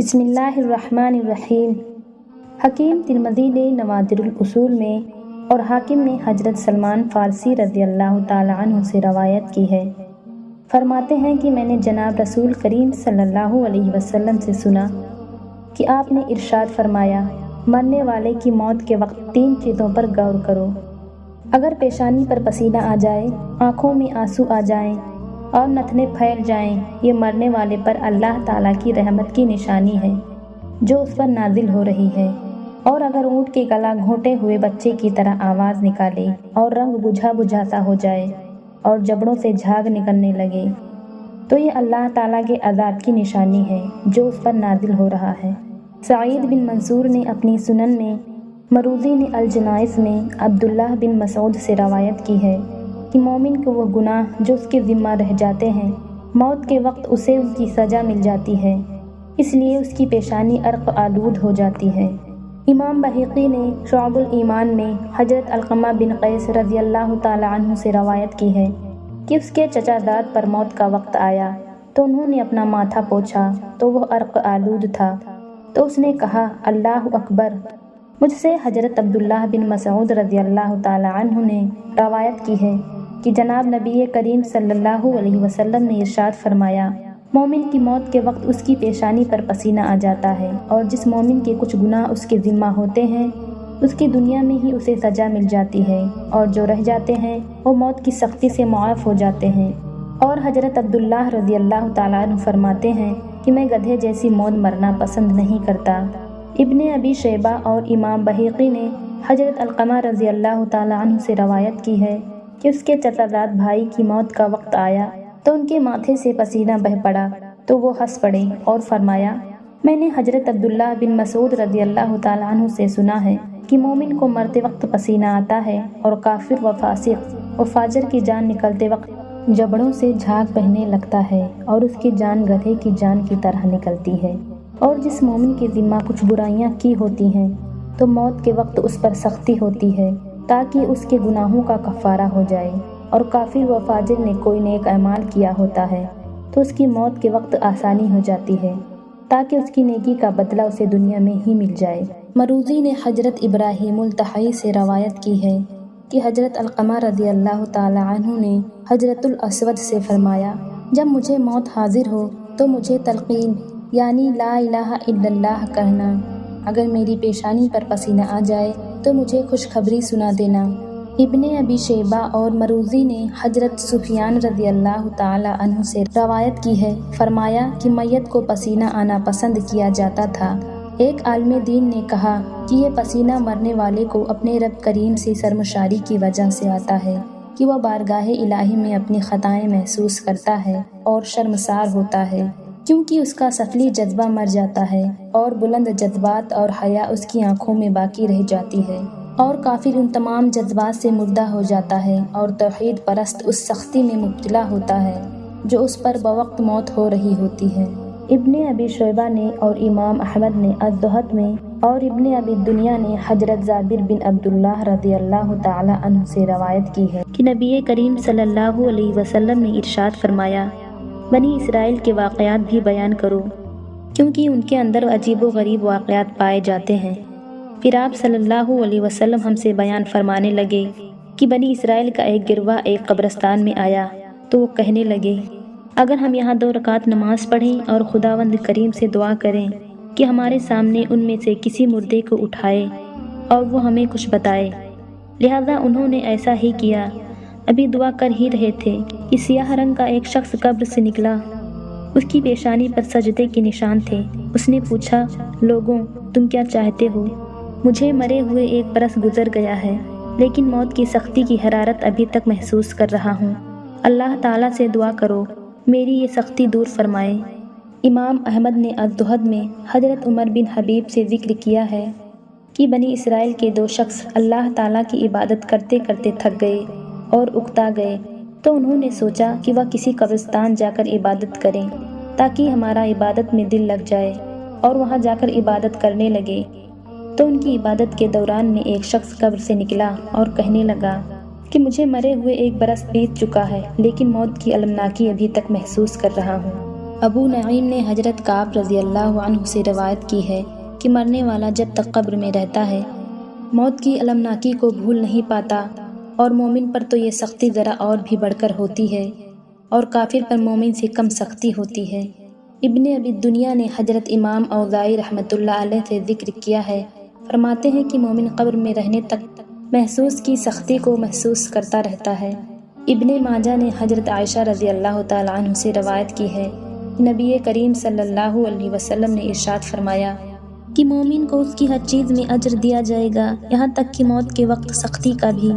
بسم اللہ الرحمن الرحیم۔ حکیم ترمذی نے نوادر الاصول میں اور حاکم نے حضرت سلمان فارسی رضی اللہ تعالی عنہ سے روایت کی ہے۔ فرماتے ہیں کہ میں نے جناب رسول کریم صلی اللہ علیہ وسلم سے سنا کہ آپ نے ارشاد فرمایا، مرنے والے کی موت کے وقت 3 چیزوں پر غور کرو۔ اگر پیشانی پر پسینہ آ جائے، آنکھوں میں آنسو آ جائیں اور نتنے پھیل جائیں، یہ مرنے والے پر اللہ تعالیٰ کی رحمت کی نشانی ہے جو اس پر نازل ہو رہی ہے۔ اور اگر اونٹ کے گلا گھونٹے ہوئے بچے کی طرح آواز نکالے اور رنگ بجھا بجھا ہو جائے اور جبڑوں سے جھاگ نکلنے لگے، تو یہ اللہ تعالیٰ کے عذاب کی نشانی ہے جو اس پر نازل ہو رہا ہے۔ سعید بن منصور نے اپنی سنن میں، مروزی نے الجنائز میں عبداللہ بن مسعود سے روایت کی ہے کہ مومن کو وہ گناہ جو اس کے ذمہ رہ جاتے ہیں، موت کے وقت اسے ان کی سزا مل جاتی ہے، اس لیے اس کی پیشانی عرق آلود ہو جاتی ہے۔ امام بہقی نے شعب الایمان میں حضرت علقمہ بن قیس رضی اللہ تعالی عنہ سے روایت کی ہے کہ اس کے چچا زاد پر موت کا وقت آیا تو انہوں نے اپنا ماتھا پوچھا تو وہ عرق آلود تھا، تو اس نے کہا، اللہ اکبر۔ مجھ سے حضرت عبداللہ بن مسعود رضی اللہ تعالی عنہ نے روایت کی ہے کہ جناب نبی کریم صلی اللہ علیہ وسلم نے ارشاد فرمایا، مومن کی موت کے وقت اس کی پیشانی پر پسینہ آ جاتا ہے، اور جس مومن کے کچھ گناہ اس کے ذمہ ہوتے ہیں اس کی دنیا میں ہی اسے سزا مل جاتی ہے، اور جو رہ جاتے ہیں وہ موت کی سختی سے معاف ہو جاتے ہیں۔ اور حضرت عبداللہ رضی اللہ تعالیٰ عنہ فرماتے ہیں کہ میں گدھے جیسی موت مرنا پسند نہیں کرتا۔ ابن ابی شیبہ اور امام بہقی نے حضرت علقمہ رضی اللہ تعالیٰ عنہ سے روایت کی ہے کہ اس کے چچا زاد بھائی کی موت کا وقت آیا تو ان کے ماتھے سے پسینہ بہہ پڑا تو وہ ہنس پڑے اور فرمایا، میں نے حضرت عبداللہ بن مسعود رضی اللہ تعالیٰ عنہ سے سنا ہے کہ مومن کو مرتے وقت پسینہ آتا ہے، اور کافر و فاسق و فاجر کی جان نکلتے وقت جبڑوں سے جھاگ بہنے لگتا ہے اور اس کی جان گدھے کی جان کی طرح نکلتی ہے۔ اور جس مومن کے ذمہ کچھ برائیاں کی ہوتی ہیں تو موت کے وقت اس پر سختی ہوتی ہے تاکہ اس کے گناہوں کا کفارہ ہو جائے، اور کافر و فاجر نے کوئی نیک اعمال کیا ہوتا ہے تو اس کی موت کے وقت آسانی ہو جاتی ہے تاکہ اس کی نیکی کا بدلہ اسے دنیا میں ہی مل جائے۔ مروزی نے حضرت ابراہیم التحائی سے روایت کی ہے کہ حضرت علقمہ رضی اللہ تعالی عنہ نے حضرت الاسود سے فرمایا، جب مجھے موت حاضر ہو تو مجھے تلقین یعنی لا الہ الا اللہ کہنا، اگر میری پیشانی پر پسینہ آ جائے تو مجھے خوشخبری سنا دینا۔ ابن ابی شیبہ اور مروزی نے حضرت سفیان رضی اللہ تعالی عنہ سے روایت کی ہے، فرمایا کہ میت کو پسینہ آنا پسند کیا جاتا تھا۔ ایک عالم دین نے کہا کہ یہ پسینہ مرنے والے کو اپنے رب کریم سے سرمشاری کی وجہ سے آتا ہے کہ وہ بارگاہ الہی میں اپنی خطائیں محسوس کرتا ہے اور شرمسار ہوتا ہے، کیونکہ اس کا سفلی جذبہ مر جاتا ہے اور بلند جذبات اور حیا اس کی آنکھوں میں باقی رہ جاتی ہے، اور کافر ان تمام جذبات سے مردہ ہو جاتا ہے اور توحید پرست اس سختی میں مبتلا ہوتا ہے جو اس پر بوقت موت ہو رہی ہوتی ہے۔ ابن ابی شیبہ نے اور امام احمد نے الزہد میں اور ابن ابی دنیا نے حضرت جابر بن عبداللہ رضی اللہ تعالی عنہ سے روایت کی ہے کہ نبی کریم صلی اللہ علیہ وسلم نے ارشاد فرمایا، بنی اسرائیل کے واقعات بھی بیان کرو کیونکہ ان کے اندر عجیب و غریب واقعات پائے جاتے ہیں۔ پھر آپ صلی اللہ علیہ وسلم ہم سے بیان فرمانے لگے کہ بنی اسرائیل کا ایک گروہ ایک قبرستان میں آیا تو وہ کہنے لگے، اگر ہم یہاں 2 رکعت نماز پڑھیں اور خداوند کریم سے دعا کریں کہ ہمارے سامنے ان میں سے کسی مردے کو اٹھائے اور وہ ہمیں کچھ بتائے۔ لہذا انہوں نے ایسا ہی کیا۔ ابھی دعا کر ہی رہے تھے کہ سیاہ رنگ کا ایک شخص قبر سے نکلا، اس کی پیشانی پر سجدے کے نشان تھے۔ اس نے پوچھا، لوگوں تم کیا چاہتے ہو؟ مجھے مرے ہوئے 1 برس گزر گیا ہے لیکن موت کی سختی کی حرارت ابھی تک محسوس کر رہا ہوں، اللہ تعالیٰ سے دعا کرو میری یہ سختی دور فرمائے۔ امام احمد نے الزہد میں حضرت عمر بن حبیب سے ذکر کیا ہے کہ بنی اسرائیل کے 2 شخص اللہ تعالیٰ کی عبادت کرتے کرتے تھک گئے اور اکتا گئے، تو انہوں نے سوچا کہ وہ کسی قبرستان جا کر عبادت کریں تاکہ ہمارا عبادت میں دل لگ جائے، اور وہاں جا کر عبادت کرنے لگے۔ تو ان کی عبادت کے دوران میں ایک شخص قبر سے نکلا اور کہنے لگا کہ مجھے مرے ہوئے 1 برس بیت چکا ہے لیکن موت کی المناکی ابھی تک محسوس کر رہا ہوں۔ ابو نعیم نے حضرت کعب رضی اللہ عنہ سے روایت کی ہے کہ مرنے والا جب تک قبر میں رہتا ہے موت کی المناکی کو بھول نہیں پاتا، اور مومن پر تو یہ سختی ذرا اور بھی بڑھ کر ہوتی ہے، اور کافر پر مومن سے کم سختی ہوتی ہے۔ ابن ابی دنیا نے حضرت امام اوزاعی رحمۃ اللہ علیہ سے ذکر کیا ہے، فرماتے ہیں کہ مومن قبر میں رہنے تک محسوس کی سختی کو محسوس کرتا رہتا ہے۔ ابن ماجہ نے حضرت عائشہ رضی اللہ تعالیٰ عنہ سے روایت کی ہے کہ نبی کریم صلی اللہ علیہ وسلم نے ارشاد فرمایا کہ مومن کو اس کی ہر چیز میں اجر دیا جائے گا، یہاں تک کہ موت کے وقت سختی کا بھی۔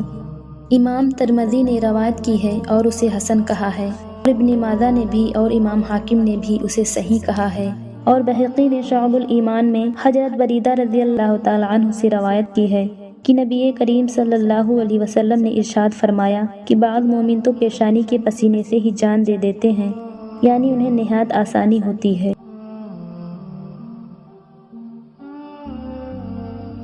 امام ترمذی نے روایت کی ہے اور اسے حسن کہا ہے، اور ابن ماجہ نے بھی اور امام حاکم نے بھی اسے صحیح کہا ہے، اور بہقی نے شعب الایمان میں حضرت بریدہ رضی اللہ تعالیٰ عنہ سے روایت کی ہے کہ نبی کریم صلی اللہ علیہ وسلم نے ارشاد فرمایا کہ بعض مومن تو پیشانی کے پسینے سے ہی جان دے دیتے ہیں، یعنی انہیں نہایت آسانی ہوتی ہے۔